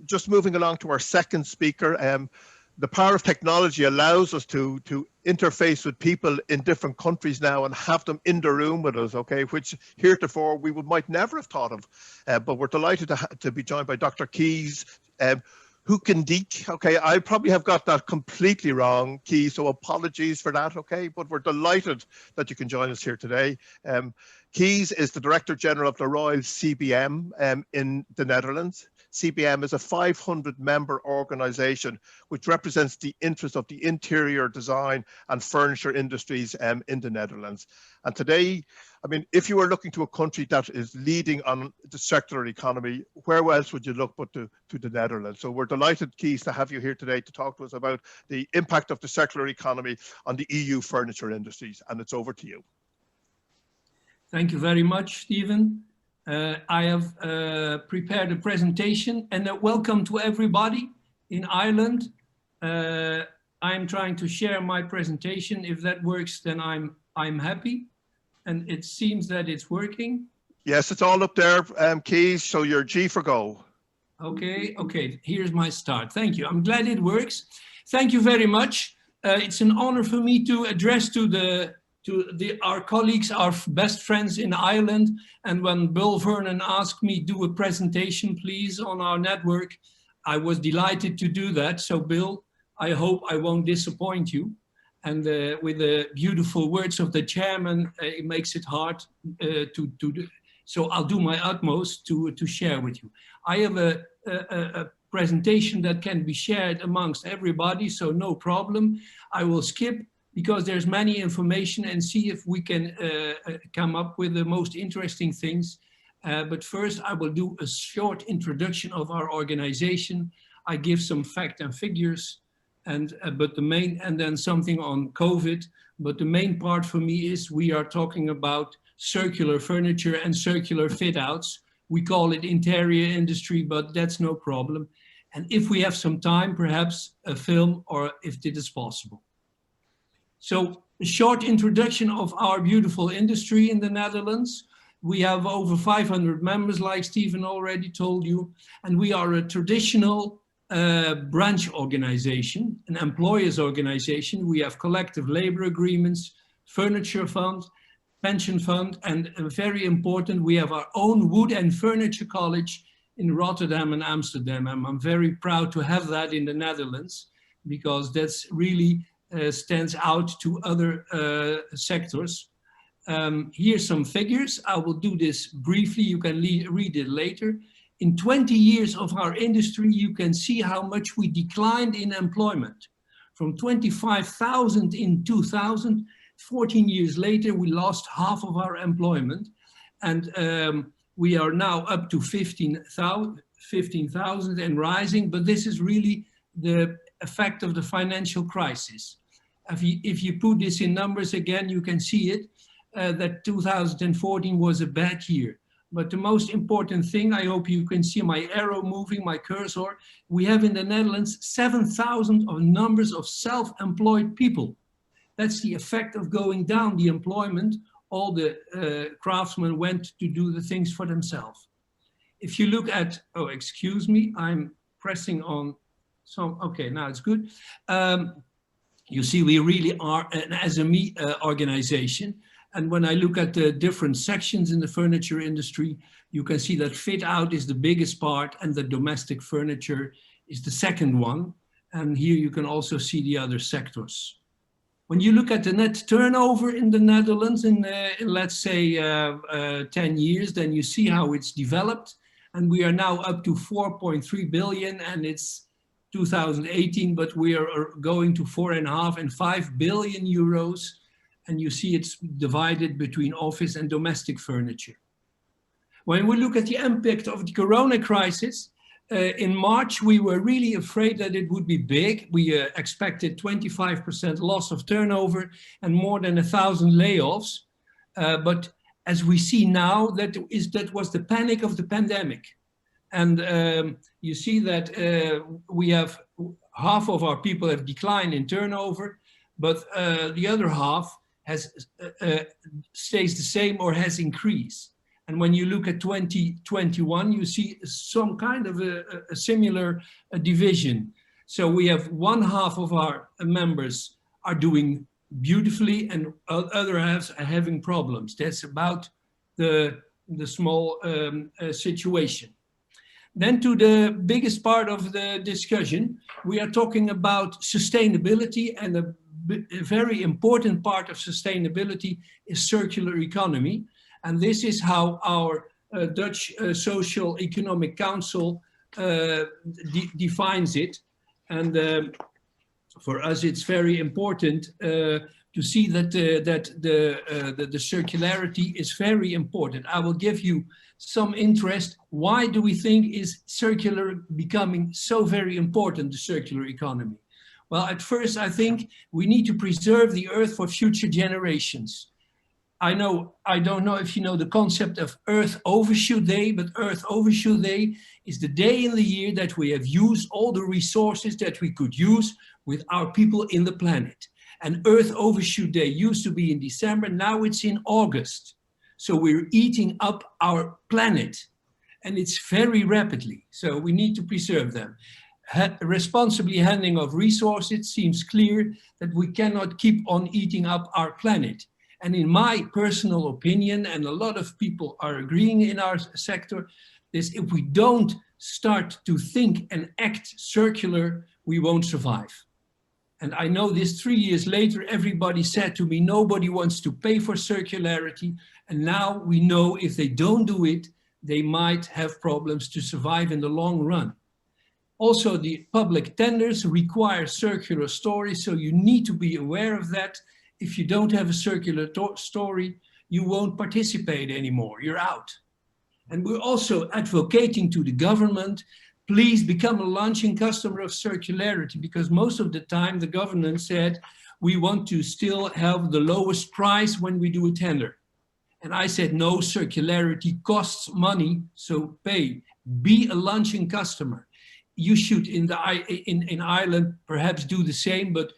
just moving along to our second speaker, the power of technology allows us to interface with people in different countries now and have them in the room with us, okay, which heretofore we might never have thought of. But we're delighted to be joined by Dr. Kees, Hoogendjk, okay, I probably have got that completely wrong, Kees, so apologies for that, okay, but we're delighted that you can join us here today. Kees is the Director General of the Royal CBM in the Netherlands. CBM is a 500-member organisation which represents the interests of the interior design and furniture industries in the Netherlands. And today, I mean, if you were looking to a country that is leading on the circular economy, where else would you look but to the Netherlands? So we're delighted, Kees, to have you here today to talk to us about the impact of the circular economy on the EU furniture industries. And it's over to you. Thank you very much, Stephen. I have prepared a presentation, and welcome to everybody in Ireland. I'm trying to share my presentation. If that works, then I'm happy. And it seems that it's working. Yes, it's all up there, Kees, so you're G for go. Okay, here's my start. Thank you. I'm glad it works. Thank you very much. It's an honor for me to address to our colleagues, our best friends in Ireland. And when Bill Vernon asked me, do a presentation, please, on our network, I was delighted to do that. So Bill, I hope I won't disappoint you. And with the beautiful words of the chairman, it makes it hard to do. So I'll do my utmost to share with you. I have a presentation that can be shared amongst everybody, so no problem. I will skip because there's many information and see if we can come up with the most interesting things. But first I will do a short introduction of our organization. I give some fact and figures, and then something on COVID. But the main part for me is we are talking about circular furniture and circular fit outs. We call it interior industry, but that's no problem. And if we have some time, perhaps a film, or if it is possible. So a short introduction of our beautiful industry in the Netherlands. We have over 500 members, like Stephen already told you, and we are a traditional branch organization, an employers organization. We have collective labor agreements, furniture fund, pension fund, and very important, we have our own wood and furniture college in Rotterdam and Amsterdam. I'm very proud to have that in the Netherlands, because that's really stands out to other sectors. Here's some figures. I will do this briefly. You can read it later. In 20 years of our industry, you can see how much we declined in employment. From 25,000 in 2000, 14 years later, we lost half of our employment. And we are now up to 15,000 and rising, but this is really the effect of the financial crisis. If you put this in numbers again, you can see it, that 2014 was a bad year. But the most important thing, I hope you can see my arrow moving, my cursor, we have in the Netherlands 7,000 of numbers of self-employed people. That's the effect of going down the employment. All the craftsmen went to do the things for themselves. If you look at, oh, excuse me, I'm pressing on some, okay, now it's good. You see, we really are an SME organization. And when I look at the different sections in the furniture industry, you can see that fit out is the biggest part and the domestic furniture is the second one. And here you can also see the other sectors. When you look at the net turnover in the Netherlands in let's say 10 years, then you see how it's developed. And we are now up to 4.3 billion and it's 2018, but we are going to 4.5 and 5 billion euros. And you see it's divided between office and domestic furniture. When we look at the impact of the Corona crisis, in March, we were really afraid that it would be big. We expected 25% loss of turnover and more than 1,000 layoffs. But as we see now, that was the panic of the pandemic. And you see that we have half of our people have declined in turnover, but the other half has stays the same or has increased. And when you look at 2021, you see some kind of a similar division. So we have one half of our members are doing beautifully and other halves are having problems. That's about the small situation. Then to the biggest part of the discussion, we are talking about sustainability, and a very important part of sustainability is circular economy. And this is how our Dutch Social Economic Council defines it. And for us, it's very important to see that the circularity is very important. I will give you some interest. Why do we think is circular becoming so very important, the circular economy? Well, at first, I think we need to preserve the earth for future generations. I don't know if you know the concept of Earth Overshoot Day, but Earth Overshoot Day is the day in the year that we have used all the resources that we could use with our people in the planet. And Earth Overshoot Day used to be in December, now it's in August. So we're eating up our planet, and it's very rapidly. So we need to preserve them. Responsibly handling of resources seems clear that we cannot keep on eating up our planet. And in my personal opinion, and a lot of people are agreeing in our sector, is if we don't start to think and act circular, we won't survive. And I know this 3 years later, everybody said to me, nobody wants to pay for circularity. And now we know if they don't do it, they might have problems to survive in the long run. Also, the public tenders require circular stories, so you need to be aware of that. If you don't have a circular story, you won't participate anymore, you're out. And we're also advocating to the government, please become a launching customer of circularity, because most of the time the government said, we want to still have the lowest price when we do a tender. And I said, no, circularity costs money, so pay, be a launching customer. You should in Ireland perhaps do the same, but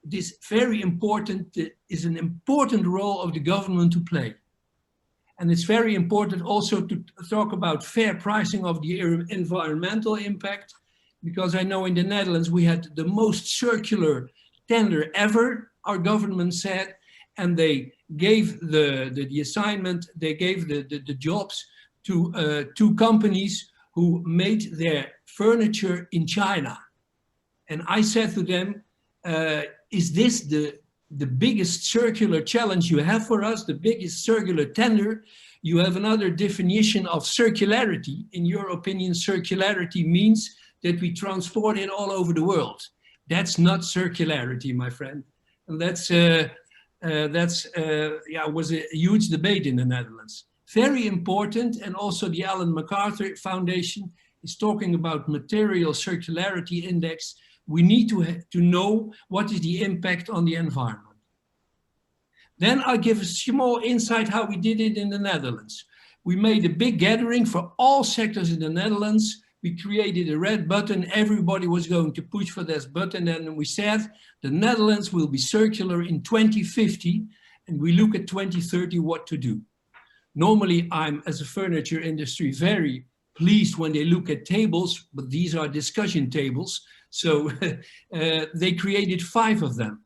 this very important is an important role of the government to play. And it's very important also to talk about fair pricing of the environmental impact, because I know in the Netherlands we had the most circular tender ever, our government said, and they gave the assignment, they gave the jobs to 2 companies who made their furniture in China. And I said to them, is this the biggest circular challenge you have for us, the biggest circular tender? You have another definition of circularity. In your opinion, circularity means that we transport it all over the world. That's not circularity, my friend. And was a huge debate in the Netherlands. Very important, and also the Ellen MacArthur Foundation is talking about material circularity index. We need to know what is the impact on the environment. Then I'll give a small insight how we did it in the Netherlands. We made a big gathering for all sectors in the Netherlands. We created a red button. Everybody was going to push for this button. And we said, the Netherlands will be circular in 2050. And we look at 2030, what to do. Normally, I'm, as a furniture industry, very pleased when they look at tables, but these are discussion tables. So they created 5 of them.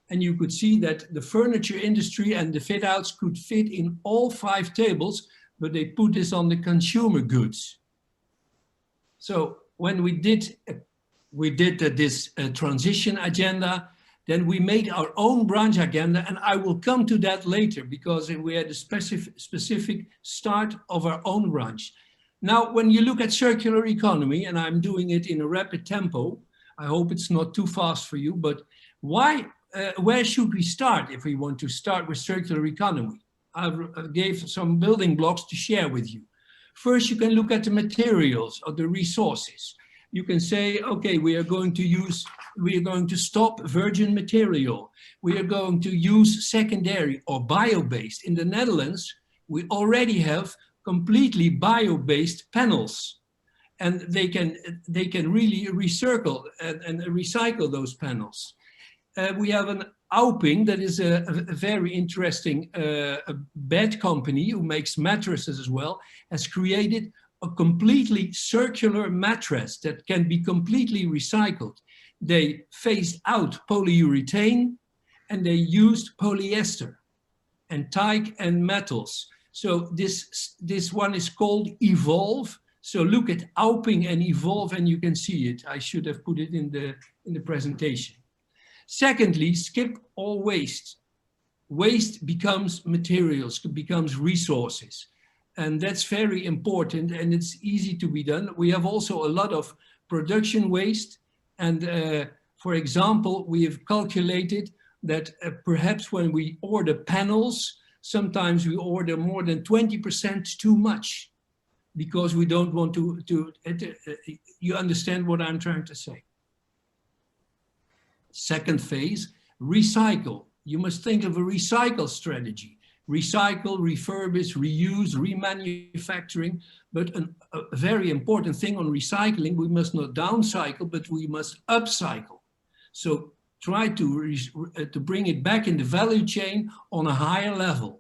And you could see that the furniture industry and the fit outs could fit in all 5 tables, but they put this on the consumer goods. So when we did this transition agenda, then we made our own branch agenda, and I will come to that later because we had a specific start of our own branch. Now, when you look at circular economy, and I'm doing it in a rapid tempo, I hope it's not too fast for you, but where should we start if we want to start with circular economy? I gave some building blocks to share with you. First, you can look at the materials or the resources. You can say, okay, we are going to stop virgin material. We are going to use secondary or bio-based. In the Netherlands, we already have completely bio-based panels, and they can really recircle and recycle those panels. We have an Auping, that is a very interesting bed company who makes mattresses as well, has created a completely circular mattress that can be completely recycled. They phased out polyurethane and they used polyester and teak and metals. So this one is called Evolve. So look at Auping and Evolve and you can see it. I should have put it in the presentation. Secondly, skip all waste. Waste becomes materials, becomes resources. And that's very important and it's easy to be done. We have also a lot of production waste. And for example, we have calculated that perhaps when we order panels, sometimes we order more than 20% too much because we don't want to you understand what I'm trying to say. Second phase, recycle. You must think of a recycle strategy. Recycle, refurbish, reuse, remanufacturing. But a very important thing on recycling, we must not downcycle, but we must upcycle. So try to bring it back in the value chain on a higher level.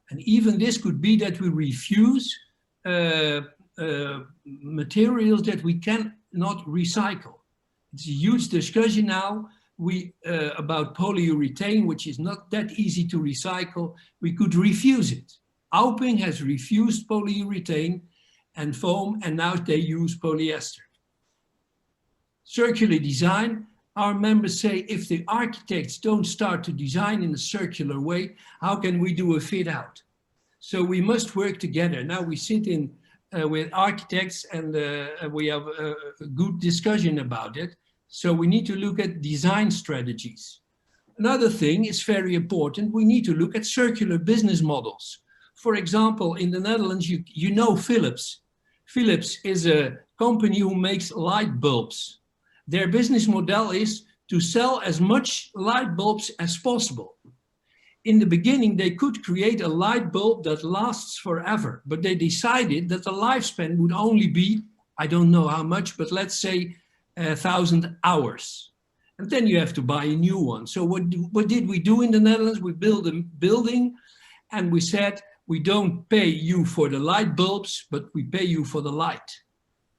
And even this could be that we refuse materials that we cannot recycle. It's a huge discussion now. About polyurethane, which is not that easy to recycle, we could refuse it. Auping has refused polyurethane and foam, and now they use polyester. Circular design, our members say if the architects don't start to design in a circular way, how can we do a fit out? So we must work together. Now we sit in with architects and we have a good discussion about it. So we need to look at design strategies. Another thing is very important. We need to look at circular business models. For example, in the Netherlands, you know Philips. Philips is a company who makes light bulbs. Their business model is to sell as much light bulbs as possible. In the beginning, they could create a light bulb that lasts forever, but they decided that the lifespan would only be, I don't know how much, but let's say 1,000 hours. And then you have to buy a new one. So what did we do in the Netherlands? We built a building and we said, we don't pay you for the light bulbs, but we pay you for the light.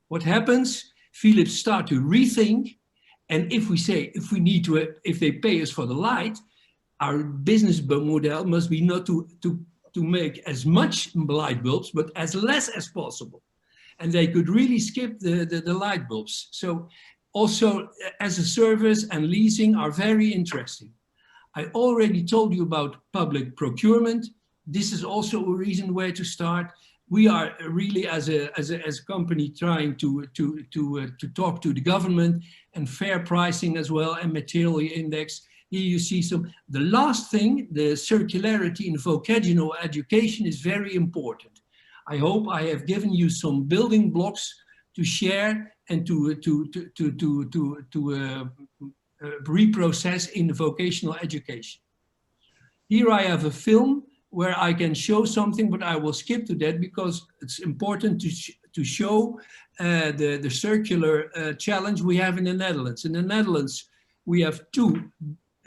What happens? Philips start to rethink. And if we say, if they pay us for the light, our business model must be not to make as much light bulbs, but as less as possible. And they could really skip the light bulbs. So also as a service and leasing are very interesting. I already told you about public procurement. This is also a reason where to start. We are really as a company trying to talk to the government and fair pricing as well and material index. Here you see the last thing, the circularity in vocational education is very important. I hope I have given you some building blocks to share and to reprocess in vocational education. Here I have a film where I can show something, but I will skip to that because it's important to show the circular challenge we have in the Netherlands. In the Netherlands, we have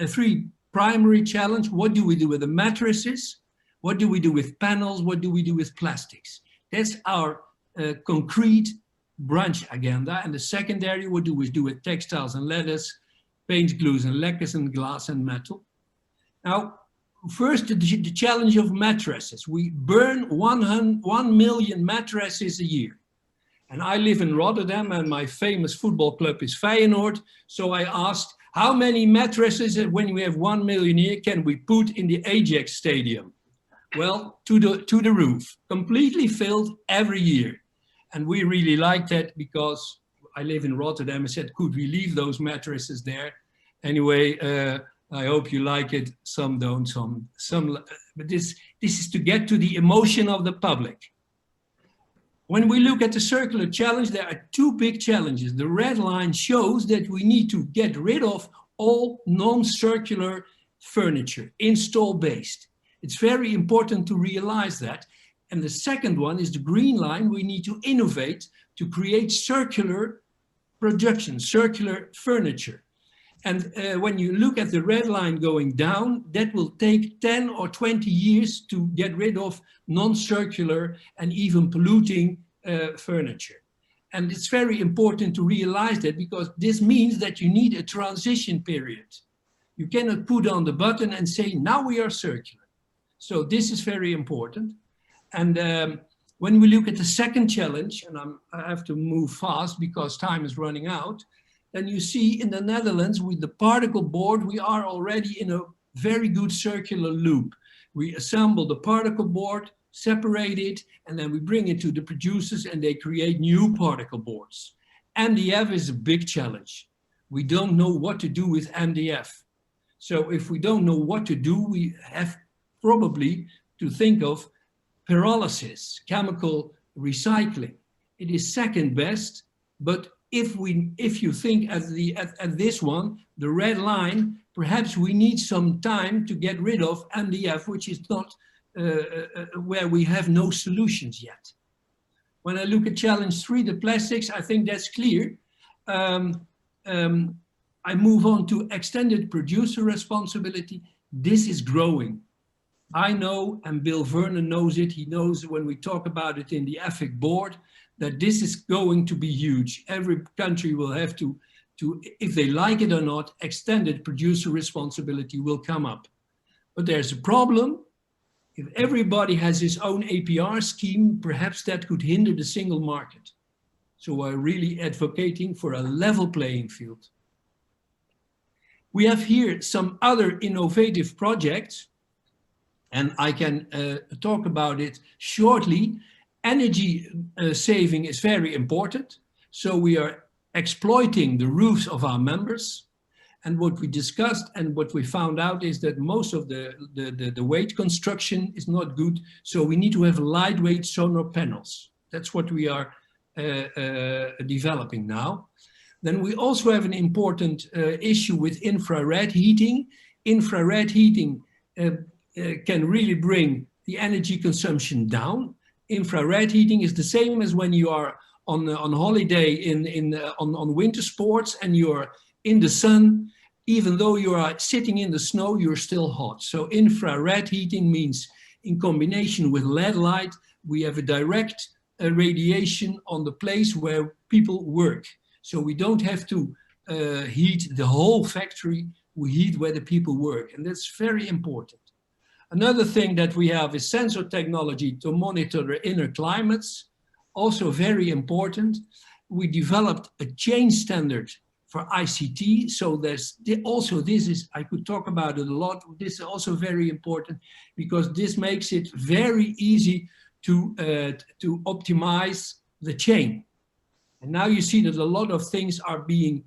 three primary challenges. What do we do with the mattresses? What do we do with panels? What do we do with plastics? That's our concrete branch agenda. And the secondary, what do we do with textiles and leathers, paints, glues and lacquers and glass and metal? Now, first, the challenge of mattresses. We burn 1 million mattresses a year. And I live in Rotterdam and my famous football club is Feyenoord. So I asked, how many mattresses, when we have 1 million a year, can we put in the Ajax stadium? Well, to the roof, completely filled every year. And we really like that because I live in Rotterdam. I said, could we leave those mattresses there? Anyway, I hope you like it. Some don't, some. But this is to get to the emotion of the public. When we look at the circular challenge, there are two big challenges. The red line shows that we need to get rid of all non-circular furniture, install-based. It's very important to realize that. And the second one is the green line. We need to innovate to create circular production, circular furniture. And when you look at the red line going down, that will take 10 or 20 years to get rid of non-circular and even polluting furniture. And it's very important to realize that, because this means that you need a transition period. You cannot put on the button and say, now we are circular. So this is very important. And when we look at the second challenge, and I have to move fast because time is running out, then you see in the Netherlands with the particle board, we are already in a very good circular loop. We assemble the particle board, separate it, and then we bring it to the producers and they create new particle boards. MDF is a big challenge. We don't know what to do with MDF. So if we don't know what to do, we have probably to think of pyrolysis, chemical recycling. It is second best, but if you think at this one, the red line, perhaps we need some time to get rid of MDF, which is not where we have no solutions yet. When I look at challenge 3, the plastics, I think that's clear. I move on to extended producer responsibility. This is growing. I know, and Bill Vernon knows it, he knows when we talk about it in the EFIC board, that this is going to be huge. Every country will have to, if they like it or not, extended producer responsibility will come up. But there's a problem. If everybody has his own APR scheme, perhaps that could hinder the single market. So we're really advocating for a level playing field. We have here some other innovative projects, and I can talk about it shortly. Energy saving is very important. So we are exploiting the roofs of our members. And what we discussed and what we found out is that most of the weight construction is not good. So we need to have lightweight solar panels. That's what we are developing now. Then we also have an important issue with infrared heating. Infrared heating can really bring the energy consumption down. Infrared heating is the same as when you are on holiday on winter sports and you're in the sun. Even though you are sitting in the snow, you're still hot. So infrared heating means, in combination with LED light, we have a direct radiation on the place where people work. So we don't have to heat the whole factory, we heat where the people work, and that's very important. Another thing that we have is sensor technology to monitor the inner climates, also very important. We developed a change standard for ICT, so there's also, this is, I could talk about it a lot, this is also very important because this makes it very easy to optimize the chain. And now you see that a lot of things are being,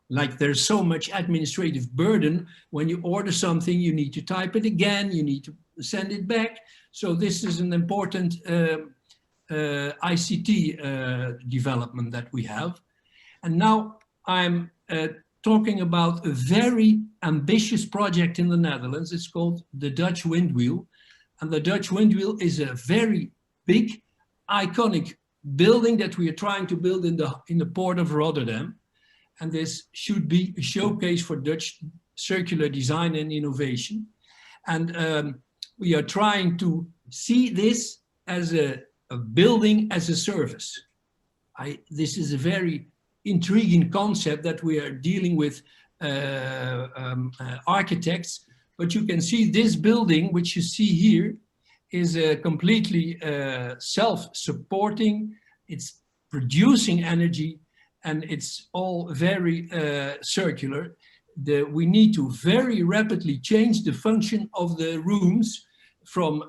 like there's so much administrative burden. When you order something, you need to type it again, you need to send it back. So this is an important ICT development that we have. And now I'm talking about a very ambitious project in the Netherlands. It's called the Dutch Windwheel. And the Dutch Windwheel is a very big, iconic building that we are trying to build in the port of Rotterdam. And this should be a showcase for Dutch circular design and innovation. And we are trying to see this as a building as a service. This is a very intriguing concept that we are dealing with architects, but you can see this building, which you see here, is completely self-supporting. It's producing energy, and it's all very circular. We need to very rapidly change the function of the rooms from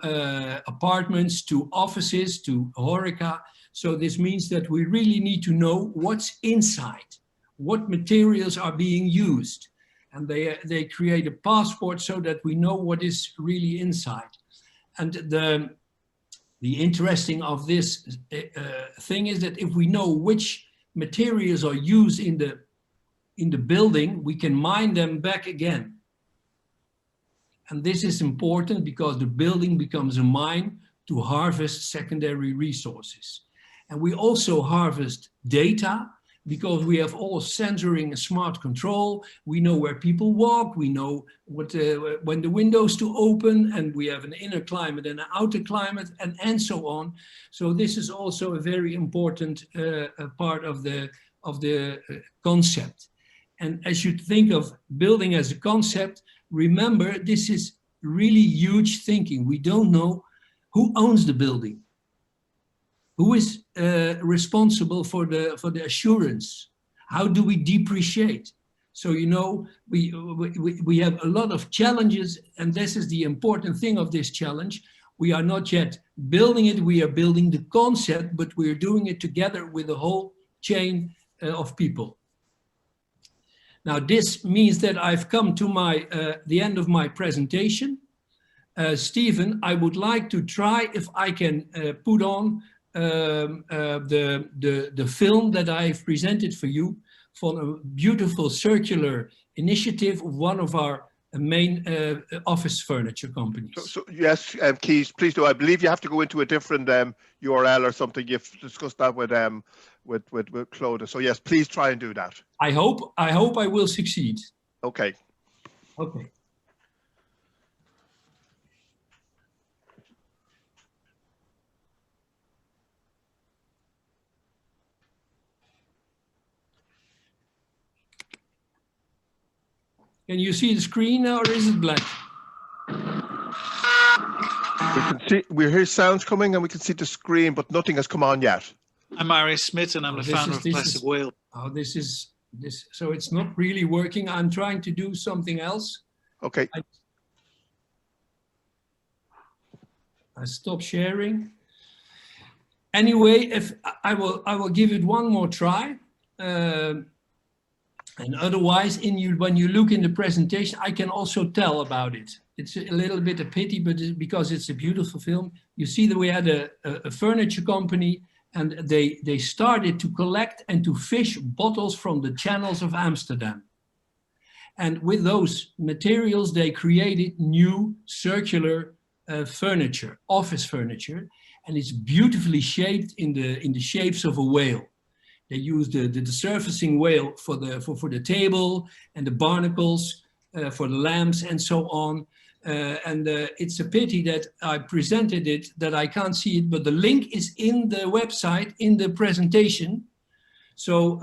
apartments to offices to HoReCa. So this means that we really need to know what's inside, what materials are being used. And they create a passport so that we know what is really inside. And the interesting of this thing is that if we know which materials are used in the building, we can mine them back again. And this is important because the building becomes a mine to harvest secondary resources. And we also harvest data. because we have all sensoring and smart control. We know where people walk. We know when the windows to open, and we have an inner climate and an outer climate, and so on. So this is also a very important part of the concept. And as you think of building as a concept, remember, this is really huge thinking. We don't know who owns the building. Who is responsible for the assurance? How do we depreciate? So, you know, we have a lot of challenges, and this is the important thing of this challenge. We are not yet building it, we are building the concept, but we are doing it together with the whole chain of people. Now, this means that I've come to the end of my presentation. Stephen, I would like to try if I can put on the film that I've presented for you for a beautiful circular initiative of one of our main office furniture companies. So yes, Kees, please do. I believe you have to go into a different URL or something. You've discussed that with Claude. So yes, please try and do that. I hope I will succeed. Okay. Okay. Can you see the screen now, or is it black? We hear sounds coming and we can see the screen, but nothing has come on yet. I'm Marius Smith and I'm the founder of Plastic Whale. Oh, so it's not really working. I'm trying to do something else. Okay. I stop sharing. Anyway, if I will give it one more try. And otherwise, when you look in the presentation, I can also tell about it. It's a little bit a pity, but because it's a beautiful film. You see that we had a furniture company, and they started to collect and to fish bottles from the channels of Amsterdam. And with those materials, they created new circular furniture, office furniture, and it's beautifully shaped in the shapes of a whale. They use the surfacing whale for the table, and the barnacles for the lamps, and so on. It's a pity that I presented it, that I can't see it, but the link is in the website, in the presentation. So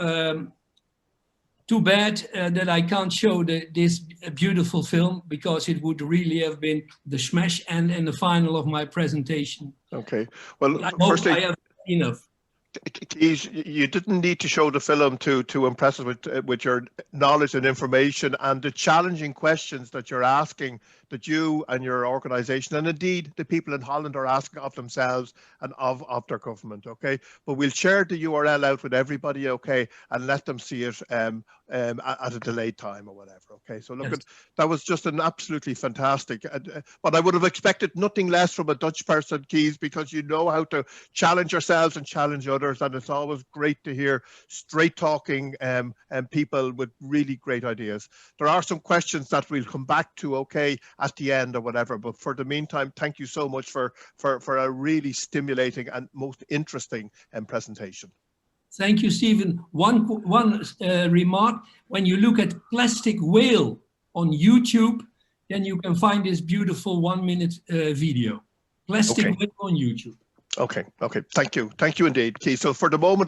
too bad that I can't show this beautiful film, because it would really have been the smash and the final of my presentation. Okay. Well, I hope I have enough. Kees, you didn't need to show the film to impress us with your knowledge and information and the challenging questions that you're asking, that you and your organisation, and indeed the people in Holland, are asking of themselves and of their government. Okay, but we'll share the URL out with everybody. Okay, and let them see it at a delayed time or whatever. Okay, so look, Yes. that was just an absolutely fantastic. But I would have expected nothing less from a Dutch person, Kees, because you know how to challenge yourselves and challenge others, and it's always great to hear straight talking people with really great ideas. There are some questions that we'll come back to, okay, at the end or whatever, but for the meantime, thank you so much for a really stimulating and most interesting presentation. Thank you, Stephen. One remark: when you look at Plastic Whale on YouTube, then you can find this beautiful 1-minute video. Plastic Whale on YouTube. Okay, thank you indeed, Kees. So for the moment,